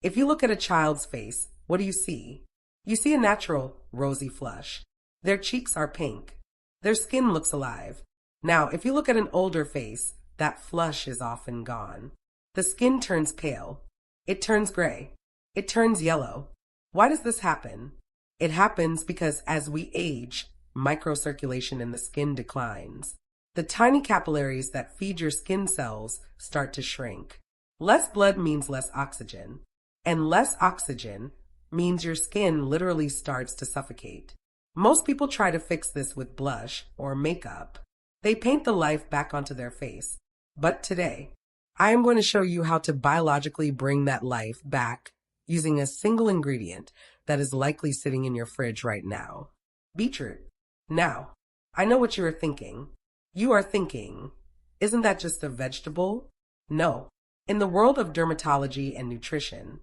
If you look at a child's face, what do you see? You see a natural, rosy flush. Their cheeks are pink. Their skin looks alive. Now, if you look at an older face, that flush is often gone. The skin turns pale. It turns gray. It turns yellow. Why does this happen? It happens because as we age, microcirculation in the skin declines. The tiny capillaries that feed your skin cells start to shrink. Less blood means less oxygen. And less oxygen means your skin literally starts to suffocate. Most people try to fix this with blush or makeup. They paint the life back onto their face. But today, I am going to show you how to biologically bring that life back using a single ingredient that is likely sitting in your fridge right now. Beetroot. Now, I know what you are thinking. You are thinking, isn't that just a vegetable? No. In the world of dermatology and nutrition,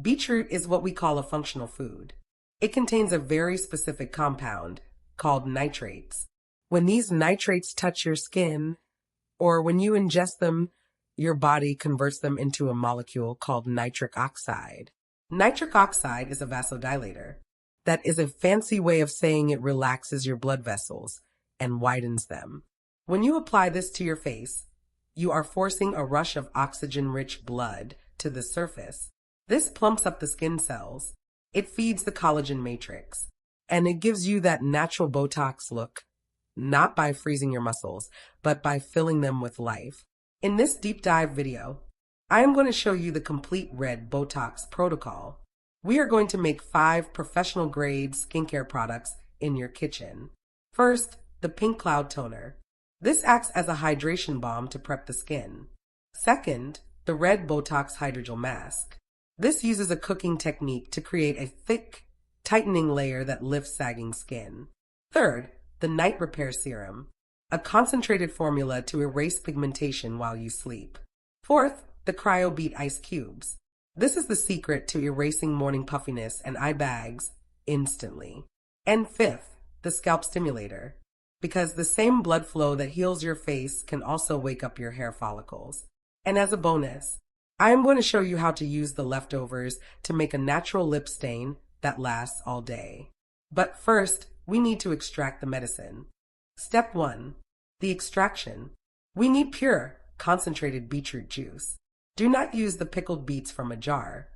beetroot is what we call a functional food. It contains a very specific compound called nitrates. When these nitrates touch your skin, or when you ingest them, your body converts them into a molecule called nitric oxide. Nitric oxide is a vasodilator. That is a fancy way of saying it relaxes your blood vessels and widens them. When you apply this to your face, you are forcing a rush of oxygen-rich blood to the surface. This plumps up the skin cells. It feeds the collagen matrix, and it gives you that natural Botox look, not by freezing your muscles, but by filling them with life. In this deep dive video, I am going to show you the complete red Botox protocol. We are going to make 5 professional-grade skincare products in your kitchen. First, the Pink Cloud Toner. This acts as a hydration balm to prep the skin. Second, the red Botox Hydrogel Mask. This uses a cooking technique to create a thick, tightening layer that lifts sagging skin. Third, the Night Repair Serum, a concentrated formula to erase pigmentation while you sleep. Fourth, the Cryo Beat Ice Cubes. This is the secret to erasing morning puffiness and eye bags instantly. And fifth, the Scalp Stimulator, because the same blood flow that heals your face can also wake up your hair follicles. And as a bonus, I am going to show you how to use the leftovers to make a natural lip stain that lasts all day. But first, we need to extract the medicine. Step 1. The extraction. We need pure, concentrated beetroot juice. Do not use the pickled beets from a jar.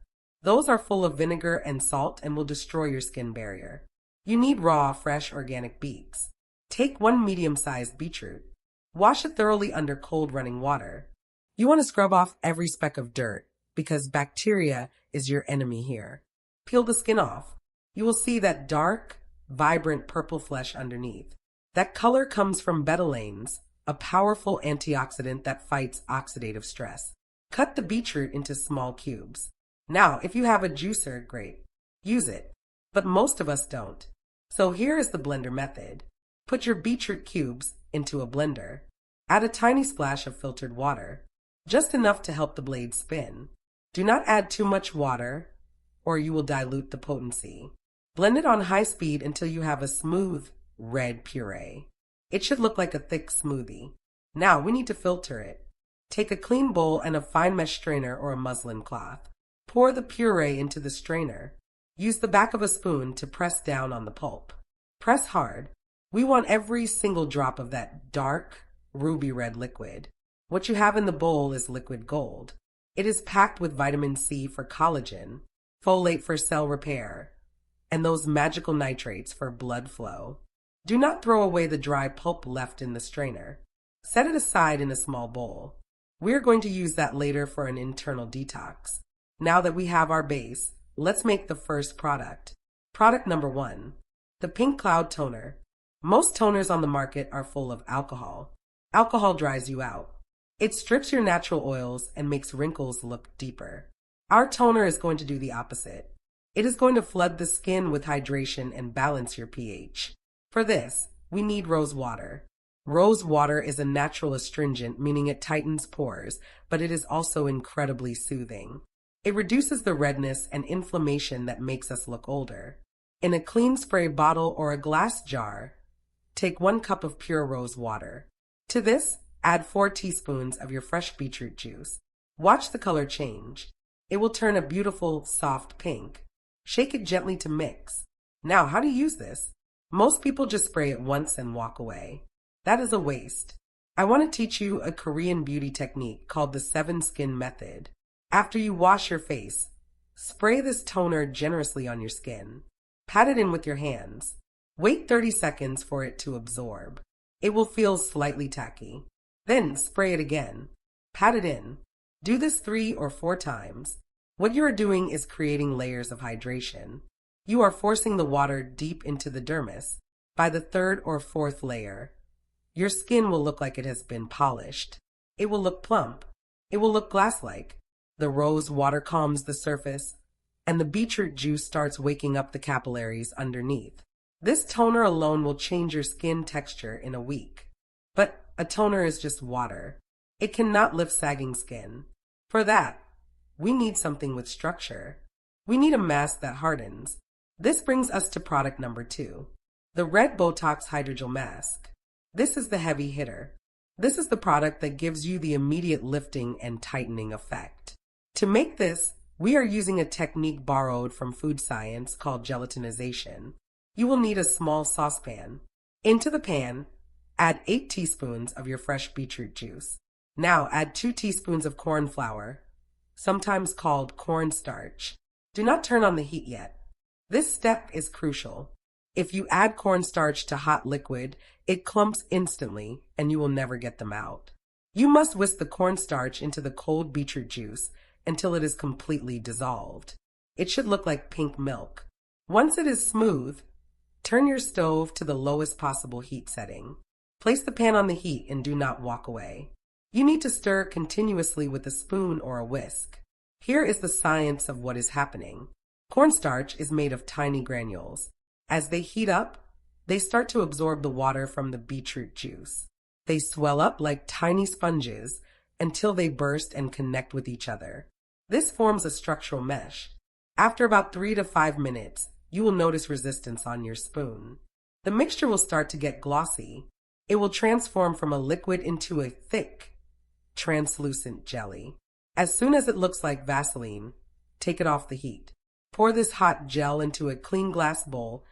Those are full of vinegar and salt and will destroy your skin barrier. You need raw, fresh, organic beets. Take 1 medium-sized beetroot. Wash it thoroughly under cold running water. You want to scrub off every speck of dirt because bacteria is your enemy here. Peel the skin off. You will see that dark, vibrant purple flesh underneath. That color comes from betalains, a powerful antioxidant that fights oxidative stress. Cut the beetroot into small cubes. Now, if you have a juicer, great. Use it. But most of us don't. So here is the blender method. Put your beetroot cubes into a blender. Add a tiny splash of filtered water, just enough to help the blade spin. Do not add too much water, or you will dilute the potency. Blend it on high speed until you have a smooth, red puree. It should look like a thick smoothie. Now we need to filter it. Take a clean bowl and a fine mesh strainer or a muslin cloth. Pour the puree into the strainer. Use the back of a spoon to press down on the pulp. Press hard. We want every single drop of that dark, ruby red liquid. What you have in the bowl is liquid gold. It is packed with vitamin C for collagen, folate for cell repair, and those magical nitrates for blood flow. Do not throw away the dry pulp left in the strainer. Set it aside in a small bowl. We are going to use that later for an internal detox. Now that we have our base, let's make the first product. Product number 1, the Pink Cloud Toner. Most toners on the market are full of alcohol. Alcohol dries you out. It strips your natural oils and makes wrinkles look deeper. Our toner is going to do the opposite. It is going to flood the skin with hydration and balance your pH. For this, we need rose water. Rose water is a natural astringent, meaning it tightens pores, but it is also incredibly soothing. It reduces the redness and inflammation that makes us look older. In a clean spray bottle or a glass jar, take 1 cup of pure rose water. To this, add 4 teaspoons of your fresh beetroot juice. Watch the color change. It will turn a beautiful, soft pink. Shake it gently to mix. Now, how to use this? Most people just spray it once and walk away. That is a waste. I want to teach you a Korean beauty technique called the 7-skin method. After you wash your face, spray this toner generously on your skin. Pat it in with your hands. Wait 30 seconds for it to absorb. It will feel slightly tacky. Then spray it again. Pat it in. Do this 3 or 4 times. What you are doing is creating layers of hydration. You are forcing the water deep into the dermis. By the 3rd or 4th layer, your skin will look like it has been polished. It will look plump. It will look glass-like. The rose water calms the surface, and the beetroot juice starts waking up the capillaries underneath. This toner alone will change your skin texture in a week. But a toner is just water. It cannot lift sagging skin. For that, we need something with structure. We need a mask that hardens. This brings us to product number 2, the Red Botox Hydrogel Mask. This is the heavy hitter. This is the product that gives you the immediate lifting and tightening effect. To make this, we are using a technique borrowed from food science called gelatinization. You will need a small saucepan. Into the pan, add 8 teaspoons of your fresh beetroot juice. Now add 2 teaspoons of corn flour, sometimes called cornstarch. Do not turn on the heat yet. This step is crucial. If you add cornstarch to hot liquid, it clumps instantly and you will never get them out. You must whisk the cornstarch into the cold beetroot juice until it is completely dissolved. It should look like pink milk. Once it is smooth, turn your stove to the lowest possible heat setting. Place the pan on the heat and do not walk away. You need to stir continuously with a spoon or a whisk. Here is the science of what is happening. Cornstarch is made of tiny granules. As they heat up, they start to absorb the water from the beetroot juice. They swell up like tiny sponges until they burst and connect with each other. This forms a structural mesh. After about 3 to 5 minutes, you will notice resistance on your spoon. The mixture will start to get glossy. It will transform from a liquid into a thick, translucent jelly. As soon as it looks like Vaseline, take it off the heat. Pour this hot gel into a clean glass bowl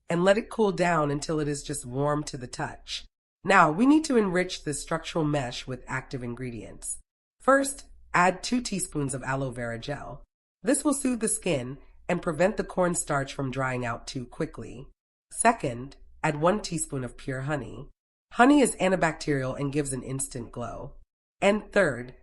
and let it cool down until it is just warm to the touch. Now, we need to enrich this structural mesh with active ingredients. First, add 2 teaspoons of aloe vera gel. This will soothe the skin and prevent the cornstarch from drying out too quickly. Second, add 1 teaspoon of pure honey. Honey is antibacterial and gives an instant glow. And third,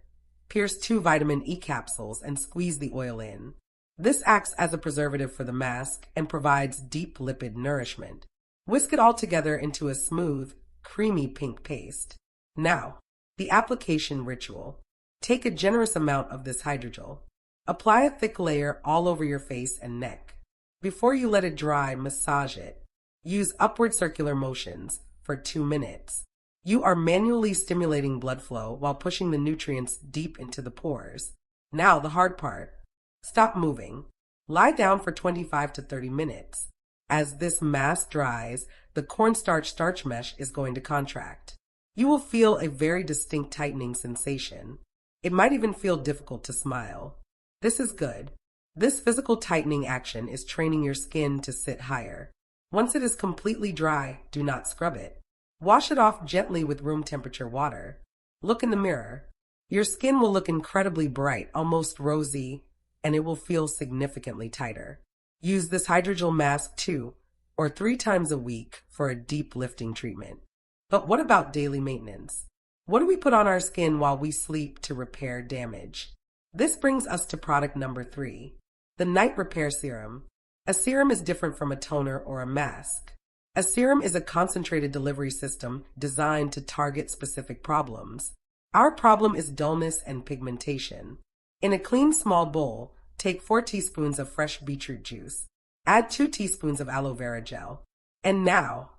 pierce 2 vitamin E capsules and squeeze the oil in. This acts as a preservative for the mask and provides deep lipid nourishment. Whisk it all together into a smooth, creamy pink paste. Now, the application ritual. Take a generous amount of this hydrogel. Apply a thick layer all over your face and neck. Before you let it dry, massage it. Use upward circular motions for 2 minutes. You are manually stimulating blood flow while pushing the nutrients deep into the pores. Now the hard part. Stop moving. Lie down for 25 to 30 minutes. As this mask dries, the cornstarch starch mesh is going to contract. You will feel a very distinct tightening sensation. It might even feel difficult to smile. This is good. This physical tightening action is training your skin to sit higher. Once it is completely dry, do not scrub it. Wash it off gently with room temperature water. Look in the mirror. Your skin will look incredibly bright, almost rosy, and it will feel significantly tighter. Use this hydrogel mask 2 or 3 times a week for a deep lifting treatment. But what about daily maintenance? What do we put on our skin while we sleep to repair damage? This brings us to product number 3, the Night Repair Serum. A serum is different from a toner or a mask. A serum is a concentrated delivery system designed to target specific problems. Our problem is dullness and pigmentation. In a clean small bowl, take 4 teaspoons of fresh beetroot juice. Add 2 teaspoons of aloe vera gel. And now,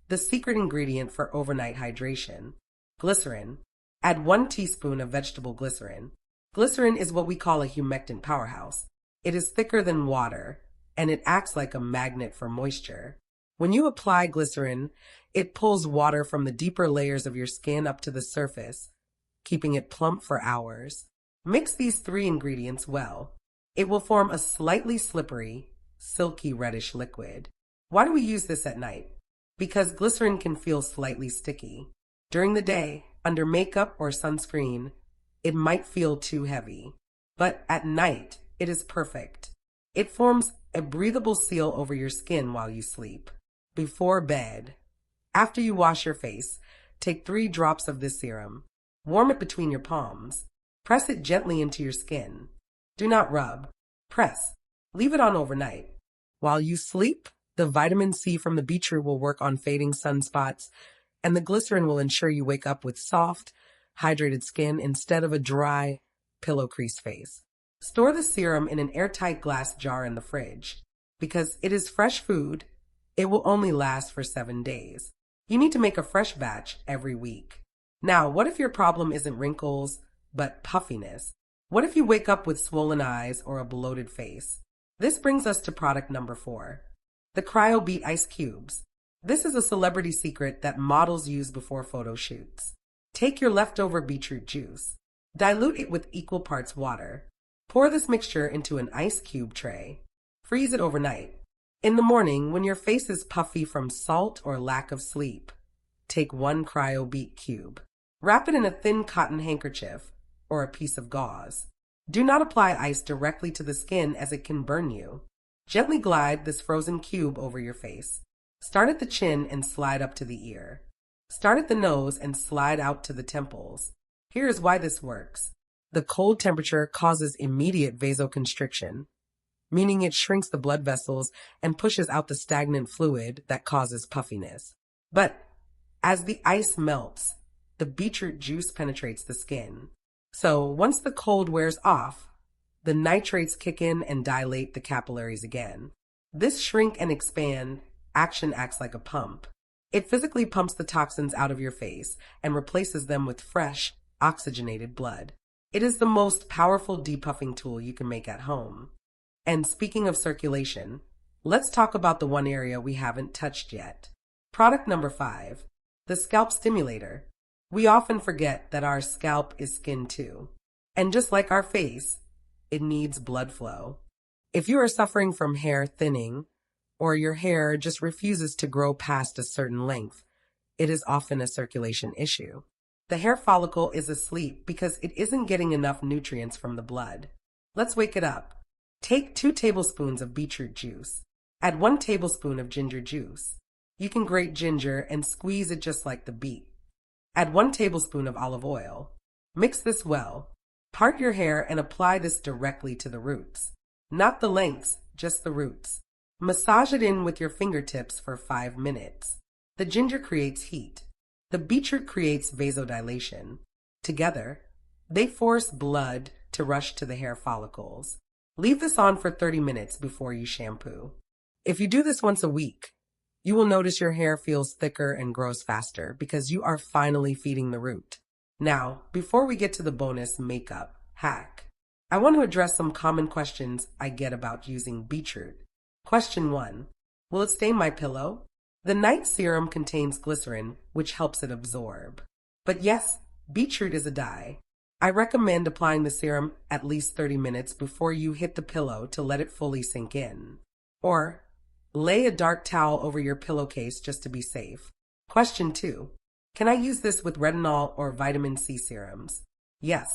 the secret ingredient for overnight hydration, glycerin. Add 1 teaspoon of vegetable glycerin. Glycerin is what we call a humectant powerhouse. It is thicker than water, and it acts like a magnet for moisture. When you apply glycerin, it pulls water from the deeper layers of your skin up to the surface, keeping it plump for hours. Mix these 3 ingredients well. It will form a slightly slippery, silky reddish liquid. Why do we use this at night? Because glycerin can feel slightly sticky. During the day, under makeup or sunscreen, it might feel too heavy. But at night, it is perfect. It forms a breathable seal over your skin while you sleep. Before bed, after you wash your face, take 3 drops of this serum. Warm it between your palms. Press it gently into your skin. Do not rub. Press. Leave it on overnight. While you sleep, the vitamin C from the beetroot will work on fading sunspots, and the glycerin will ensure you wake up with soft, hydrated skin instead of a dry, pillow-creased face. Store the serum in an airtight glass jar in the fridge. Because it is fresh food, it will only last for 7 days. You need to make a fresh batch every week. Now, what if your problem isn't wrinkles, but puffiness? What if you wake up with swollen eyes or a bloated face? This brings us to product number 4. The Cryo Beet Ice Cubes. This is a celebrity secret that models use before photo shoots. Take your leftover beetroot juice. Dilute it with equal parts water. Pour this mixture into an ice cube tray. Freeze it overnight. In the morning, when your face is puffy from salt or lack of sleep, take 1 Cryo Beet cube. Wrap it in a thin cotton handkerchief or a piece of gauze. Do not apply ice directly to the skin as it can burn you. Gently glide this frozen cube over your face. Start at the chin and slide up to the ear. Start at the nose and slide out to the temples. Here is why this works. The cold temperature causes immediate vasoconstriction, meaning it shrinks the blood vessels and pushes out the stagnant fluid that causes puffiness. But as the ice melts, the beetroot juice penetrates the skin. So once the cold wears off, the nitrates kick in and dilate the capillaries again. This shrink and expand action acts like a pump. It physically pumps the toxins out of your face and replaces them with fresh, oxygenated blood. It is the most powerful depuffing tool you can make at home. And speaking of circulation, let's talk about the one area we haven't touched yet. Product number 5, the Scalp Stimulator. We often forget that our scalp is skin too. And just like our face, it needs blood flow. If you are suffering from hair thinning, or your hair just refuses to grow past a certain length, it is often a circulation issue. The hair follicle is asleep because it isn't getting enough nutrients from the blood. Let's wake it up. Take 2 tablespoons of beetroot juice. Add 1 tablespoon of ginger juice. You can grate ginger and squeeze it just like the beet. Add 1 tablespoon of olive oil. Mix this well. Part your hair and apply this directly to the roots. Not the lengths, just the roots. Massage it in with your fingertips for 5 minutes. The ginger creates heat. The beetroot creates vasodilation. Together, they force blood to rush to the hair follicles. Leave this on for 30 minutes before you shampoo. If you do this once a week, you will notice your hair feels thicker and grows faster because you are finally feeding the root. Now, before we get to the bonus makeup hack, I want to address some common questions I get about using beetroot. Question 1. Will it stain my pillow? The night serum contains glycerin, which helps it absorb. But yes, beetroot is a dye. I recommend applying the serum at least 30 minutes before you hit the pillow to let it fully sink in. Or lay a dark towel over your pillowcase just to be safe. Question 2. Can I use this with retinol or vitamin C serums? Yes.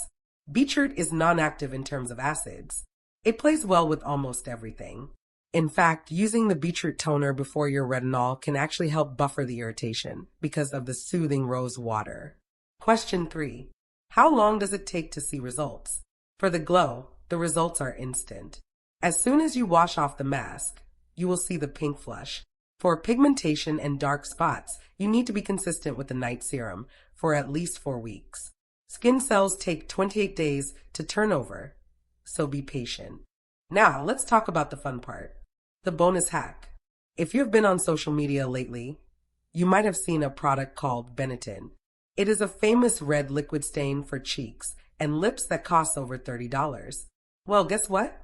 Beetroot is non-active in terms of acids. It plays well with almost everything. In fact, using the beetroot toner before your retinol can actually help buffer the irritation because of the soothing rose water. Question 3. How long does it take to see results? For the glow, the results are instant. As soon as you wash off the mask, you will see the pink flush. For pigmentation and dark spots, you need to be consistent with the night serum for at least 4 weeks. Skin cells take 28 days to turn over, so be patient. Now, let's talk about the fun part, the bonus hack. If you've been on social media lately, you might have seen a product called Benetton. It is a famous red liquid stain for cheeks and lips that costs over $30. Well, guess what?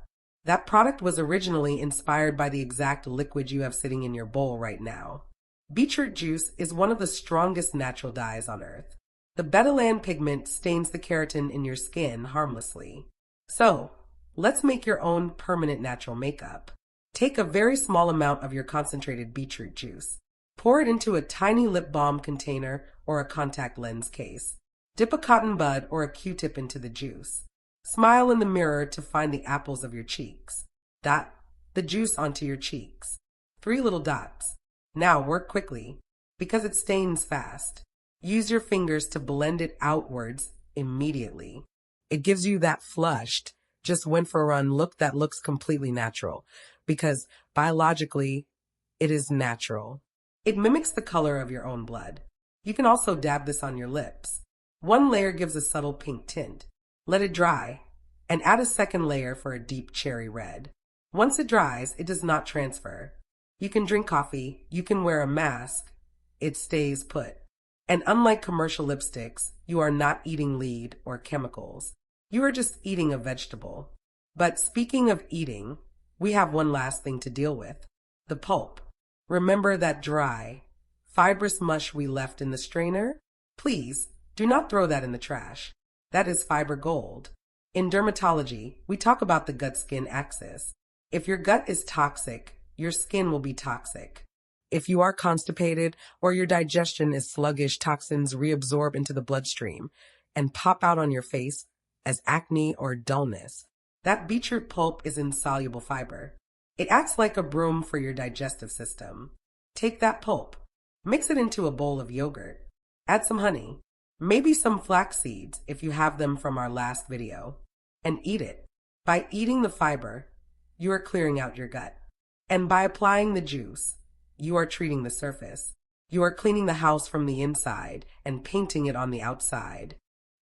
That product was originally inspired by the exact liquid you have sitting in your bowl right now. Beetroot juice is one of the strongest natural dyes on earth. The betalain pigment stains the keratin in your skin harmlessly. So, Let's make your own permanent natural makeup. Take a very small amount of your concentrated beetroot juice. Pour it into a tiny lip balm container or a contact lens case. Dip a cotton bud or a Q-tip into the juice. Smile in the mirror to find the apples of your cheeks. Dot the juice onto your cheeks. 3 little dots. Now work quickly, because it stains fast. Use your fingers to blend it outwards immediately. It gives you that flushed, just went for a run look that looks completely natural, because biologically, it is natural. It mimics the color of your own blood. You can also dab this on your lips. 1 layer gives a subtle pink tint. Let it dry, and add a second layer for a deep cherry red. Once it dries, it does not transfer. You can drink coffee, you can wear a mask, it stays put. And unlike commercial lipsticks, you are not eating lead or chemicals. You are just eating a vegetable. But speaking of eating, we have one last thing to deal with. The pulp. Remember that dry, fibrous mush we left in the strainer? Please, do not throw that in the trash. That is fiber gold. In dermatology, we talk about the gut-skin axis. If your gut is toxic, your skin will be toxic. If you are constipated or your digestion is sluggish, toxins reabsorb into the bloodstream and pop out on your face as acne or dullness. That beetroot pulp is insoluble fiber. It acts like a broom for your digestive system. Take that pulp, mix it into a bowl of yogurt, add some honey, maybe some flax seeds if you have them from our last video, and eat it. By eating the fiber, you are clearing out your gut. And by applying the juice, you are treating the surface. You are cleaning the house from the inside and painting it on the outside.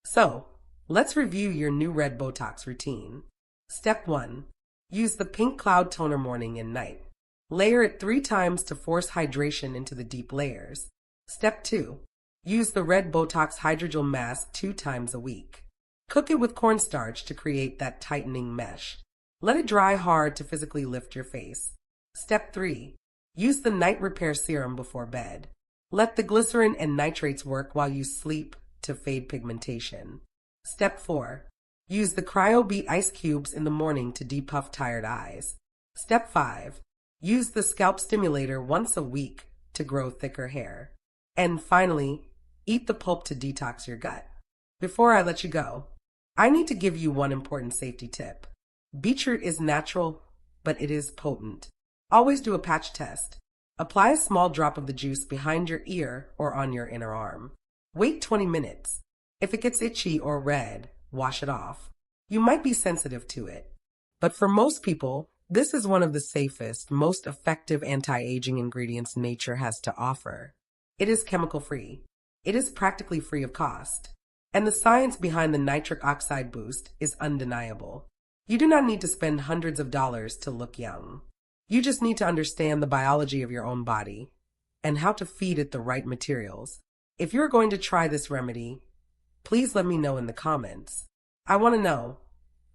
So, let's review your new red Botox routine. Step 1. Use the pink cloud toner morning and night. Layer it 3 times to force hydration into the deep layers. Step 2. Use the red Botox hydrogel mask 2 times a week. Cook it with cornstarch to create that tightening mesh. Let it dry hard to physically lift your face. Step 3. Use the night repair serum before bed. Let the glycerin and nitrates work while you sleep to fade pigmentation. Step 4. Use the Cryo Beat ice cubes in the morning to depuff tired eyes. Step 5. Use the scalp stimulator once a week to grow thicker hair. And finally, eat the pulp to detox your gut. Before I let you go, I need to give you one important safety tip. Beetroot is natural, but it is potent. Always do a patch test. Apply a small drop of the juice behind your ear or on your inner arm. Wait 20 minutes. If it gets itchy or red, wash it off. You might be sensitive to it. But for most people, this is one of the safest, most effective anti-aging ingredients nature has to offer. It is chemical-free. It is practically free of cost. And the science behind the nitric oxide boost is undeniable. You do not need to spend hundreds of dollars to look young. You just need to understand the biology of your own body and how to feed it the right materials. If you're going to try this remedy, please let me know in the comments. I want to know,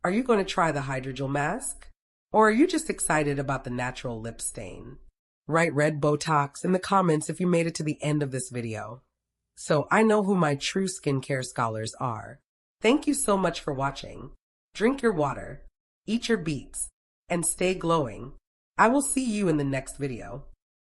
are you going to try the hydrogel mask? Or are you just excited about the natural lip stain? Write red Botox in the comments if you made it to the end of this video, so I know who my true skincare scholars are. Thank you so much for watching. Drink your water, eat your beets, and stay glowing. I will see you in the next video.